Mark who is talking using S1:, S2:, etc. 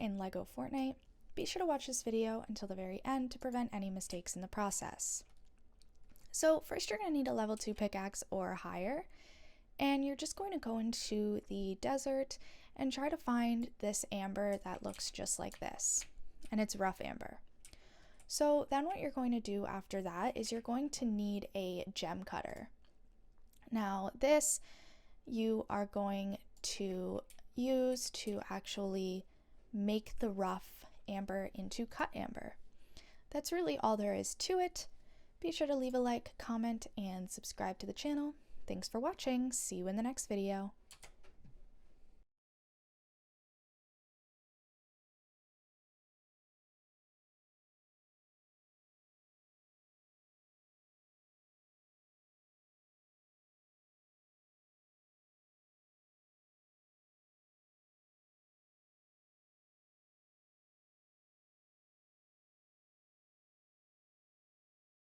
S1: in LEGO Fortnite, be sure to watch this video until the very end to prevent any mistakes in the process. So first you're going to need a level 2 pickaxe or higher, and you're just going to go into the desert and try to find this amber that looks just like this, and it's rough amber. So then what you're going to do after that is you're going to need a gem cutter. Now this you are going to use to actually make the rough amber into cut amber. That's really all there is to it. Be sure to leave a like, comment, and subscribe to the channel. Thanks for watching. See you in the next video.